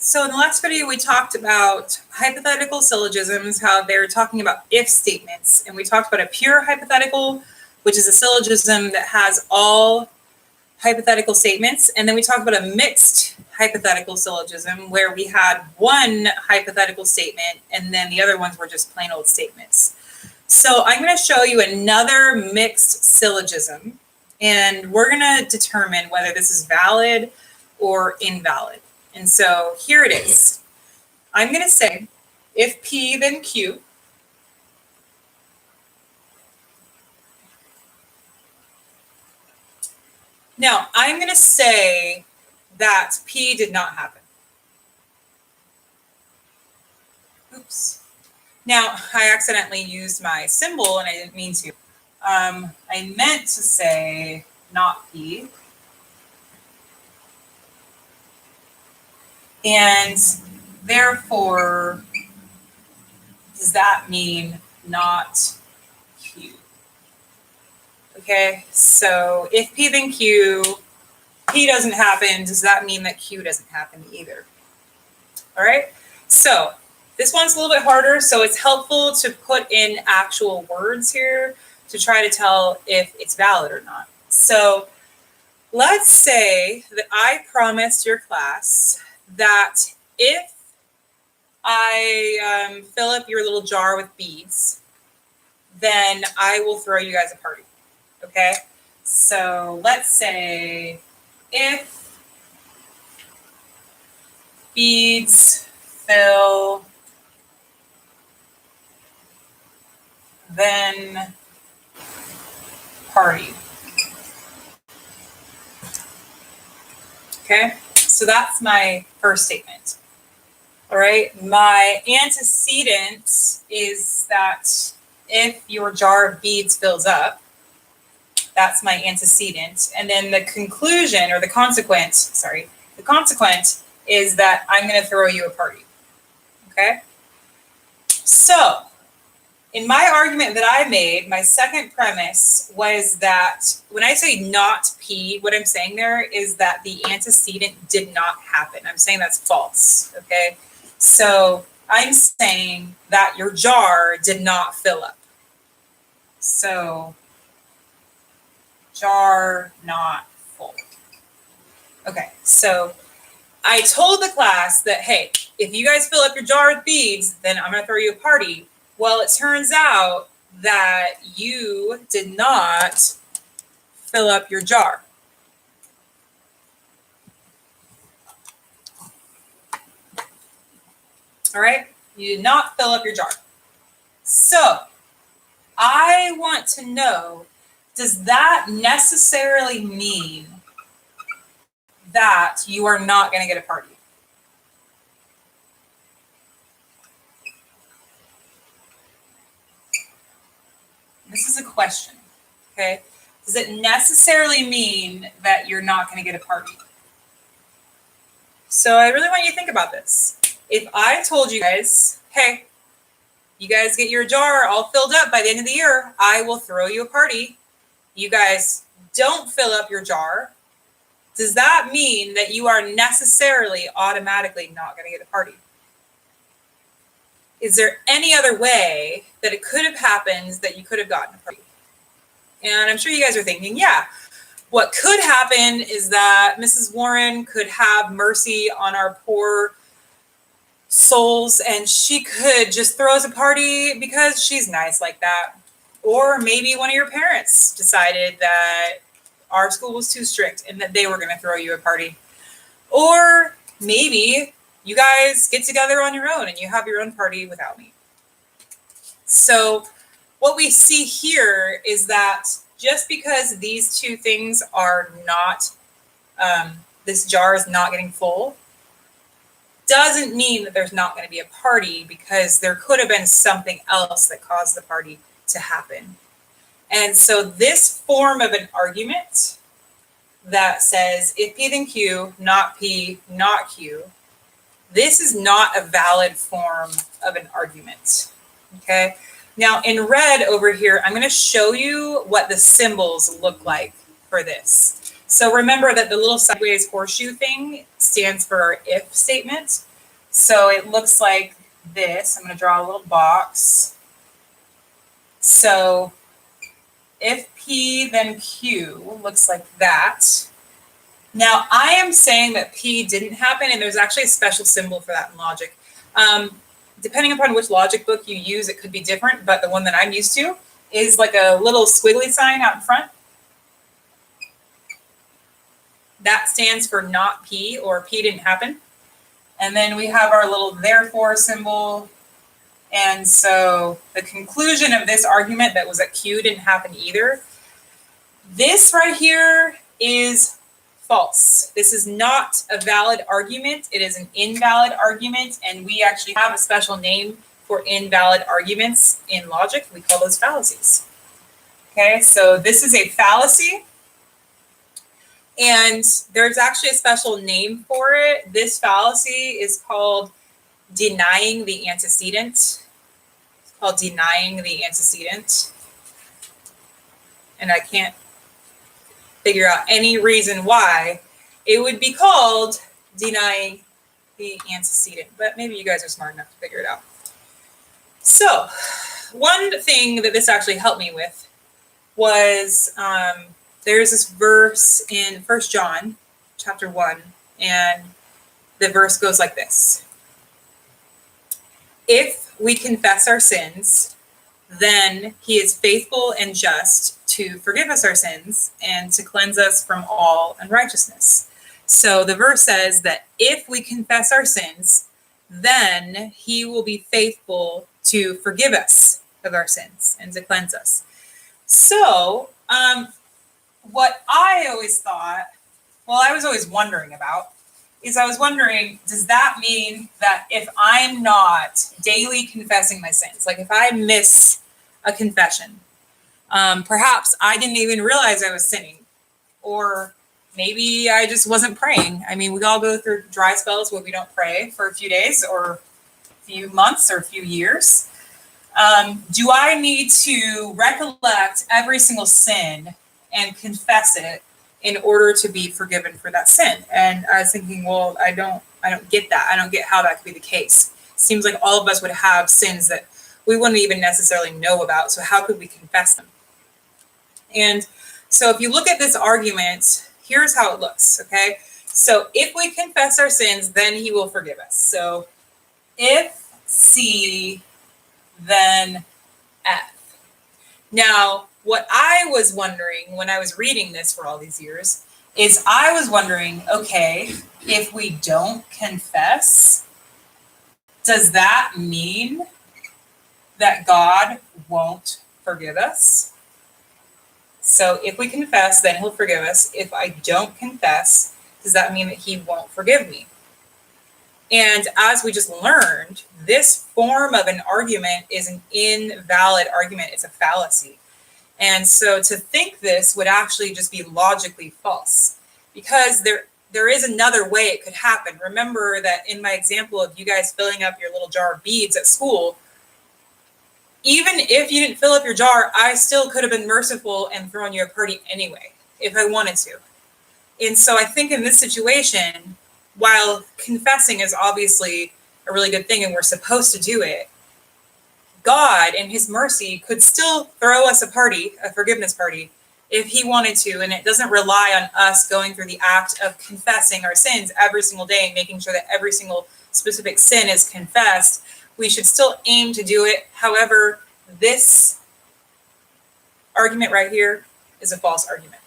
So in the last video, we talked about hypothetical syllogisms, how they're talking about if statements. And we talked about a pure hypothetical, which is a syllogism that has all hypothetical statements. And then we talked about a mixed hypothetical syllogism, where we had one hypothetical statement, and then the other ones were just plain old statements. So I'm going to show you another mixed syllogism, and we're going to determine whether this is valid or invalid. And so here it is. I'm going to say, if P, then Q. Now, I'm going to say that P did not happen. Oops. Now, I accidentally used my symbol, and I didn't mean to. I meant to say not P. And therefore, does that mean not Q? Okay, so if P then Q, P doesn't happen, does that mean that Q doesn't happen either? All right, so this one's a little bit harder, so it's helpful to put in actual words here to try to tell if it's valid or not. So let's say that I promised your class that if I fill up your little jar with beads, then I will throw you guys a party. Okay, so let's say if beads fill, then party. Okay, so that's my first statement. All right, my antecedent is that if your jar of beads fills up, that's my antecedent. And then the conclusion, or the consequent is that I'm going to throw you a party. Okay? So, in my argument that I made, my second premise was that when I say not P, what I'm saying there is that the antecedent did not happen. I'm saying that's false. Okay? So, I'm saying that your jar did not fill up. So, jar not full. Okay, so I told the class that, hey, if you guys fill up your jar with beads, then I'm going to throw you a party. Well, it turns out that you did not fill up your jar. All right, you did not fill up your jar. So I want to know, does that necessarily mean that you are not going to get a party? This is a question, okay? Does it necessarily mean that you're not going to get a party? So I really want you to think about this. If I told you guys, hey, you guys get your jar all filled up by the end of the year, I will throw you a party. You guys don't fill up your jar, does that mean that you are necessarily automatically not going to get a party? Is there any other way that it could have happened that you could have gotten a party? And I'm sure you guys are thinking, yeah, what could happen is that Mrs. Warren could have mercy on our poor souls, and she could just throw us a party because she's nice like that. Or maybe one of your parents decided that our school was too strict and that they were going to throw you a party. Or maybe you guys get together on your own and you have your own party without me. So what we see here is that just because these two things are not, this jar is not getting full, doesn't mean that there's not going to be a party, because there could have been something else that caused the party to happen. And so this form of an argument that says if P then Q, not P, not Q, this is not a valid form of an argument. Okay. Now in red over here, I'm going to show you what the symbols look like for this. So remember that the little sideways horseshoe thing stands for our if statement. So it looks like this. I'm going to draw a little box. So if P, then Q looks like that. Now, I am saying that P didn't happen, and there's actually a special symbol for that in logic. Depending upon which logic book you use, it could be different, but the one that I'm used to is like a little squiggly sign out in front. That stands for not P, or P didn't happen. And then we have our little therefore symbol. And so the conclusion of this argument that was that Q didn't happen either, this right here is false. This is not a valid argument. It is an invalid argument, and we actually have a special name for invalid arguments in logic. We call those fallacies. Okay, so this is a fallacy, and there's actually a special name for it. This fallacy is called denying the antecedent. It's called denying the antecedent, and I can't figure out any reason why it would be called denying the antecedent, but maybe you guys are smart enough to figure it out. So one thing that this actually helped me with was there's this verse in 1 John chapter 1, and the verse goes like this. If we confess our sins, then he is faithful and just to forgive us our sins and to cleanse us from all unrighteousness. So the verse says that if we confess our sins, then he will be faithful to forgive us of our sins and to cleanse us. So what I always thought, well, I was always wondering about, is I was wondering, does that mean that if I'm not daily confessing my sins, like if I miss a confession, perhaps I didn't even realize I was sinning, or maybe I just wasn't praying. I mean, we all go through dry spells where we don't pray for a few days or a few months or a few years. Do I need to recollect every single sin and confess it in order to be forgiven for that sin? And I was thinking, well, I don't get that. I don't get how that could be the case. It seems like all of us would have sins that we wouldn't even necessarily know about. So how could we confess them? And so if you look at this argument, here's how it looks, okay? So if we confess our sins, then he will forgive us. So if C, then F. Now, what I was wondering when I was reading this for all these years is I was wondering, okay, if we don't confess, does that mean that God won't forgive us? So if we confess, then he'll forgive us. If I don't confess, does that mean that he won't forgive me? And as we just learned, this form of an argument is an invalid argument. It's a fallacy. And so to think this would actually just be logically false, because there is another way it could happen. Remember that in my example of you guys filling up your little jar of beads at school, even if you didn't fill up your jar, I still could have been merciful and thrown you a party anyway, if I wanted to. And so I think in this situation, while confessing is obviously a really good thing and we're supposed to do it, God in his mercy could still throw us a party, a forgiveness party, if he wanted to. And it doesn't rely on us going through the act of confessing our sins every single day and making sure that every single specific sin is confessed. We should still aim to do it. However, this argument right here is a false argument.